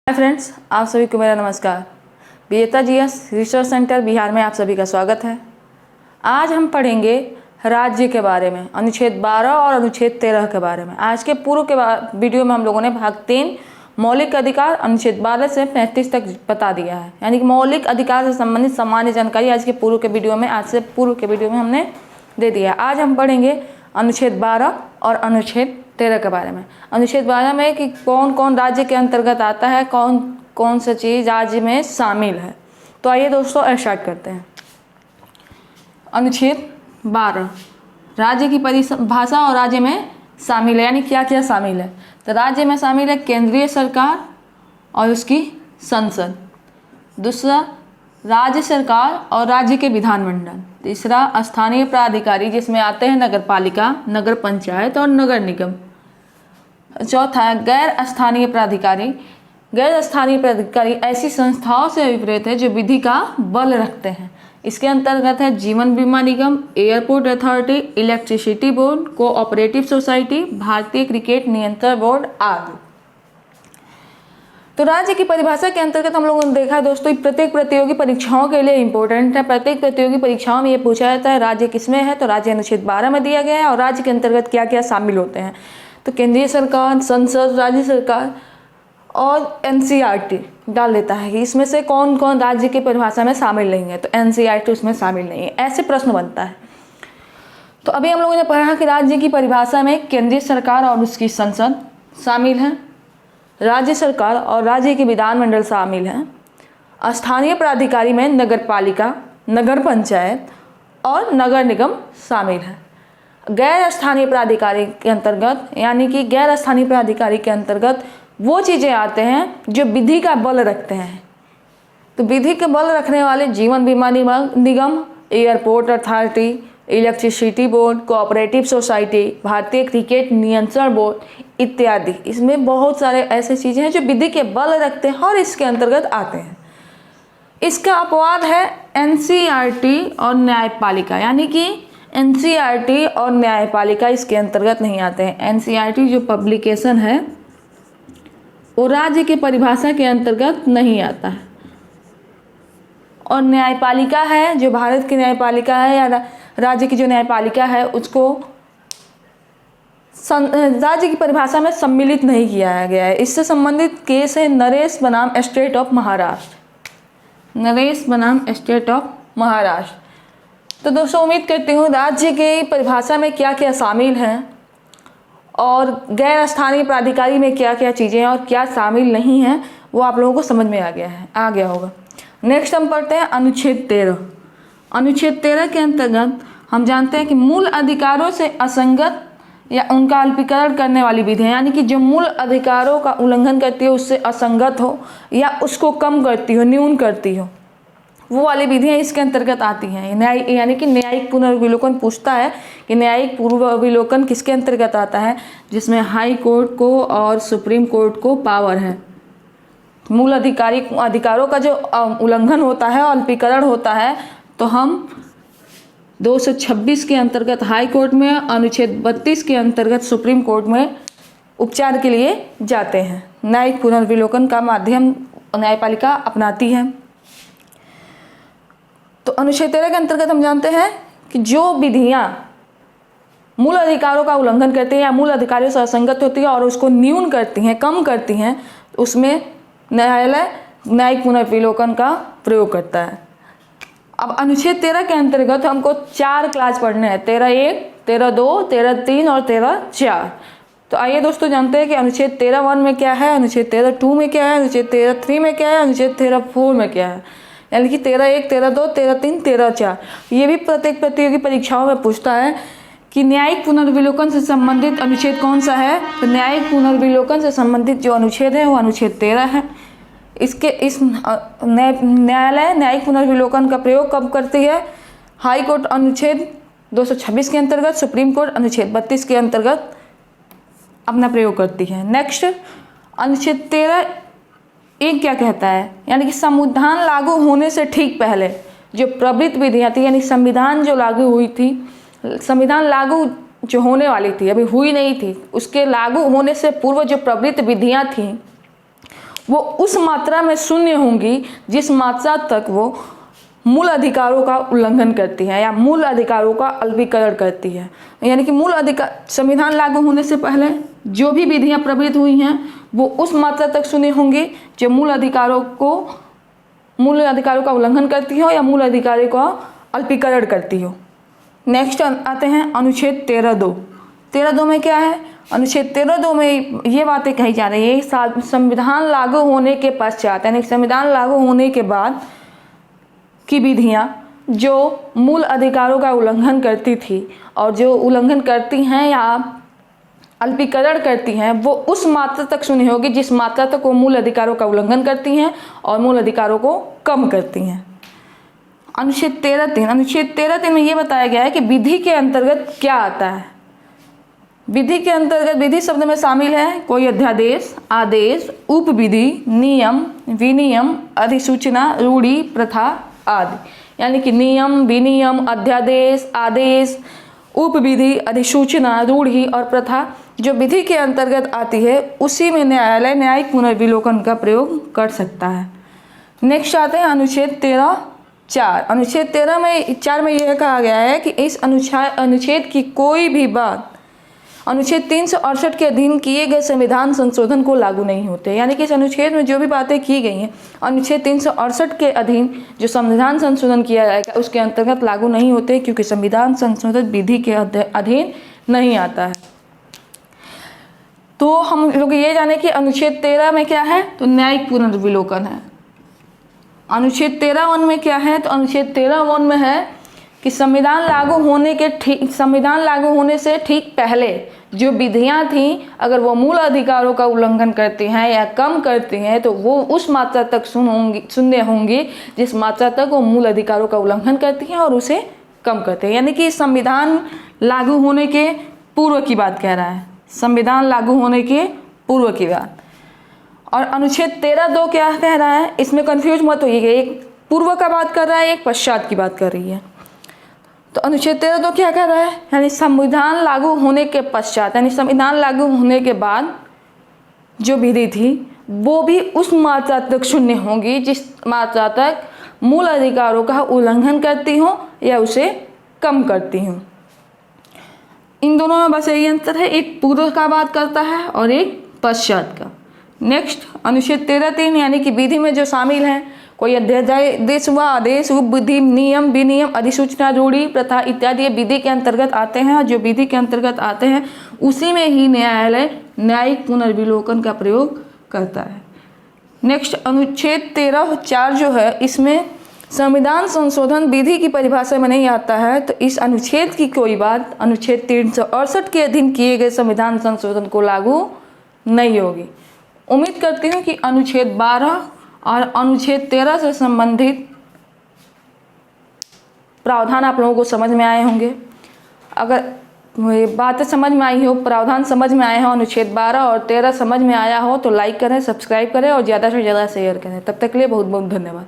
Hi friends, आप सभी को मेरा नमस्कार। विजेता जीएस रिसर्च सेंटर बिहार में आप सभी का स्वागत है। आज हम पढ़ेंगे राज्य के बारे में, अनुच्छेद 12 और अनुच्छेद 13 के बारे में। आज के पूर्व के वीडियो में हम लोगों ने भाग 3 मौलिक अधिकार अनुच्छेद 12 से 35 तक बता दिया है, यानी कि मौलिक अधिकार से संबंधित सामान्य जानकारी आज से पूर्व के वीडियो में हमने दे दिया। आज हम पढ़ेंगे अनुच्छेद 12 और अनुच्छेद 13 के बारे में। अनुच्छेद 12 में कि कौन कौन राज्य के अंतर्गत आता है, कौन कौन सा चीज़ राज्य में शामिल है। तो आइए दोस्तों स्टार्ट करते हैं। अनुच्छेद 12 राज्य की परिभाषा और राज्य में शामिल है, यानी क्या क्या शामिल है। तो राज्य में शामिल है केंद्रीय सरकार और उसकी संसद। दूसरा, राज्य सरकार और राज्य के विधानमंडल। तीसरा, स्थानीय प्राधिकारी जिसमें आते हैं नगर पालिका, नगर पंचायत और नगर निगम। चौथा, गैर स्थानीय प्राधिकारी। गैर स्थानीय प्राधिकारी ऐसी संस्थाओं से अभिप्रेत है जो विधि का बल रखते हैं। इसके अंतर्गत है Jeevan Bima Nigam, airport authority, electricity board, cooperative society, भारतीय क्रिकेट नियंत्रण बोर्ड आदि। तो राज्य की परिभाषा के अंतर्गत हम लोगों ने देखा दोस्तों, प्रत्येक प्रतियोगी परीक्षाओं के लिए इंपॉर्टेंट है। प्रत्येक प्रतियोगी परीक्षाओं में ये पूछा जाता है राज्य किसमें है, तो राज्य अनुच्छेद 12 में दिया गया है। और राज्य के अंतर्गत क्या क्या शामिल होते हैं, तो केंद्रीय सरकार, संसद, राज्य सरकार और एनसीईआरटी डाल देता है कि इसमें से कौन कौन राज्य की परिभाषा में शामिल नहीं है, तो एनसीईआरटी उसमें शामिल नहीं है। ऐसे प्रश्न बनता है। तो अभी हम लोगों ने पढ़ा कि राज्य की परिभाषा में केंद्रीय सरकार और उसकी संसद शामिल है, राज्य सरकार और राज्य के विधानमंडल शामिल हैं। स्थानीय प्राधिकारी में नगर पालिका, नगर पंचायत और नगर निगम शामिल है। गैर स्थानीय प्राधिकारी के अंतर्गत, यानी कि गैर स्थानीय प्राधिकारी के अंतर्गत वो चीज़ें आते हैं जो विधि का बल रखते हैं। तो विधि के बल रखने वाले Jeevan Bima Nigam, airport authority, electricity board, cooperative society, भारतीय क्रिकेट नियंत्रण बोर्ड इत्यादि। इसमें बहुत सारे ऐसे चीज़ें हैं जो विधि के बल रखते हैं और इसके अंतर्गत आते हैं। इसका अपवाद है एनसीईआरटी और न्यायपालिका, यानी कि एनसीईआरटी और न्यायपालिका इसके अंतर्गत नहीं आते हैं। एनसीईआरटी जो पब्लिकेशन है वो राज्य की परिभाषा के अंतर्गत नहीं आता है, और न्यायपालिका है जो भारत की न्यायपालिका है या राज्य की जो न्यायपालिका है उसको राज्य की परिभाषा में सम्मिलित नहीं किया गया है। इससे संबंधित केस है नरेश बनाम स्टेट ऑफ महाराष्ट्र। नरेश बनाम स्टेट ऑफ महाराष्ट्र। तो दोस्तों उम्मीद करती हूँ राज्य की परिभाषा में क्या क्या शामिल हैं और गैर स्थानीय प्राधिकारी में क्या क्या चीज़ें और क्या शामिल नहीं हैं वो आप लोगों को समझ में आ गया होगा। नेक्स्ट हम पढ़ते हैं अनुच्छेद 13। अनुच्छेद 13 के अंतर्गत हम जानते हैं कि मूल अधिकारों से असंगत या उनका अल्पीकरण करने वाली विधियाँ, यानी कि जो मूल अधिकारों का उल्लंघन करती है, उससे असंगत हो या उसको कम करती हो, न्यून करती हो, वो वाली विधियाँ इसके अंतर्गत आती हैं। यानी कि न्यायिक पुनर्विलोकन पूछता है कि न्यायिक पुनर्विलोकन किसके अंतर्गत आता है, जिसमें हाई कोर्ट को और सुप्रीम कोर्ट को पावर है। मूल अधिकारों का जो उल्लंघन होता है, अल्पीकरण होता है, तो हम 226 के अंतर्गत हाई कोर्ट में, अनुच्छेद 32 के अंतर्गत सुप्रीम कोर्ट में उपचार के लिए जाते हैं। न्यायिक पुनर्विलोकन का माध्यम न्यायपालिका अपनाती है। तो अनुच्छेद 13 के अंतर्गत हम जानते हैं कि जो विधियाँ मूल अधिकारों का उल्लंघन करती हैं या मूल अधिकारों से असंगत होती है और उसको न्यून करती हैं, कम करती हैं, उसमें न्यायालय न्यायिक पुनर्विलोकन का प्रयोग करता है। अब अनुच्छेद 13 के अंतर्गत हमको 4 क्लास पढ़ने हैं, 13(1), 13(2), 13(3) और 13(4). तो आइए दोस्तों जानते हैं कि अनुच्छेद 13(1) में क्या है, अनुच्छेद 13(2) में क्या है, अनुच्छेद 13(3) में क्या है, अनुच्छेद 13(4) में क्या है। यानी कि 13(1), 13(2), 13(3), 13(4). ये भी प्रत्येक प्रतियोगी परीक्षाओं में पूछता है कि न्यायिक पुनर्विलोकन से संबंधित अनुच्छेद कौन सा है। तो न्यायिक पुनर्विलोकन से संबंधित जो अनुच्छेद है वो अनुच्छेद 13 है। इस न्यायालय न्यायिक पुनर्विलोकन का प्रयोग कब करती है, हाई कोर्ट अनुच्छेद 226 के अंतर्गत, सुप्रीम कोर्ट अनुच्छेद 32 के अंतर्गत अपना प्रयोग करती है। नेक्स्ट, अनुच्छेद 13(1) क्या कहता है, यानी कि संविधान लागू होने से ठीक पहले जो प्रवृत्त विधियाँ थी, यानी संविधान जो लागू हुई थी, संविधान लागू जो होने वाली थी, अभी हुई नहीं थी, उसके लागू होने से पूर्व जो प्रवृत्त विधियाँ थीं वो उस मात्रा में शून्य होंगी जिस मात्रा तक वो मूल अधिकारों का उल्लंघन करती है या मूल अधिकारों का अल्पीकरण करती है। यानी कि मूल अधिकार, संविधान लागू होने से पहले जो भी विधियां प्रवृत्त हुई हैं वो उस मात्रा तक शून्य होंगी जो मूल अधिकारों का उल्लंघन करती हो या मूल अधिकारों का अल्पीकरण करती हो। नेक्स्ट आते हैं अनुच्छेद 13(2). 13(2) में क्या है? अनुच्छेद 13(2) में ये बातें कही जा रही है, संविधान लागू होने के पश्चात यानी संविधान लागू होने के बाद की विधियां जो मूल अधिकारों का उल्लंघन करती थी और जो उल्लंघन करती हैं या अल्पीकरण करती हैं वो उस मात्रा तक शून्य होगी जिस मात्रा तक वो मूल अधिकारों का उल्लंघन करती हैं और मूल अधिकारों को कम करती हैं। अनुच्छेद 13(3) में ये बताया गया है कि विधि के अंतर्गत क्या आता है। विधि के अंतर्गत विधि शब्द में शामिल है कोई अध्यादेश, आदेश, उपविधि, नियम, विनियम, अधिसूचना, रूढ़ि, प्रथा आदि। यानी कि नियम, विनियम, अध्यादेश, आदेश, उपविधि, अधिसूचना, रूढ़ि और प्रथा जो विधि के अंतर्गत आती है उसी में न्यायालय न्यायिक पुनर्विलोकन का प्रयोग कर सकता है। नेक्स्ट आते हैं अनुच्छेद 13(4). अनुच्छेद 13(4) में यह कहा गया है कि इस अनुच्छेद की कोई भी बात अनुच्छेद 368 के अधीन किए गए संविधान संशोधन को लागू नहीं होते। यानी कि इस अनुच्छेद में जो भी बातें की गई हैं अनुच्छेद 368 के अधीन जो संविधान संशोधन किया जाएगा उसके अंतर्गत लागू नहीं होते क्योंकि संविधान संशोधन विधि के अधीन नहीं आता है। तो हम लोग ये जाने कि अनुच्छेद 13 में क्या है, तो न्यायिक पुनर्विलोकन है। अनुच्छेद 13(1) में क्या है, तो अनुच्छेद 13(1) में है कि संविधान लागू होने से ठीक पहले जो विधियां थीं अगर वो मूल अधिकारों का उल्लंघन करती हैं या कम करती हैं तो वो उस मात्रा तक शून्य होंगी जिस मात्रा तक वो मूल अधिकारों का उल्लंघन करती हैं और उसे कम करते हैं। यानी कि संविधान लागू होने के पूर्व की बात कह रहा है, संविधान लागू होने के पूर्व की बात। और अनुच्छेद 13(2) क्या कह रहा है, इसमें कंफ्यूज मत होइएगा, एक पूर्व का बात कर रहा है एक पश्चात की बात कर रही है। तो अनुच्छेद 13(2) क्या कह रहा है, यानी संविधान लागू होने के पश्चात यानी संविधान लागू होने के बाद जो विधि थी वो भी उस मात्रा तक शून्य होंगी जिस मात्रा तक मूल अधिकारों का उल्लंघन करती हो या उसे कम करती हो। इन दोनों में बस यही अंतर है, एक पूर्व का बात करता है और एक पश्चात का। नेक्स्ट अनुच्छेद 13(3) यानी कि विधि में जो शामिल हैं कोई अध्यादेश हुआ, आदेश, उपविधि, नियम, विनियम, अधिसूचना, रूढ़ि, प्रथा इत्यादि ये विधि के अंतर्गत आते हैं और जो विधि के अंतर्गत आते हैं उसी में ही न्यायालय न्यायिक पुनर्विलोकन का प्रयोग करता है। नेक्स्ट अनुच्छेद 13(4) जो है इसमें संविधान संशोधन विधि की परिभाषा में नहीं आता है, तो इस अनुच्छेद की कोई बात अनुच्छेद 368 के अधीन किए गए संविधान संशोधन को लागू नहीं होगी। उम्मीद करती हूँ कि अनुच्छेद 12 और अनुच्छेद 13 से संबंधित प्रावधान आप लोगों को समझ में आए होंगे। अगर बातें समझ में आई हो, प्रावधान समझ में आए हो, अनुच्छेद 12 और 13 समझ में आया हो तो लाइक करें, सब्सक्राइब करें और ज़्यादा से ज़्यादा शेयर करें। तब तक के लिए बहुत बहुत धन्यवाद।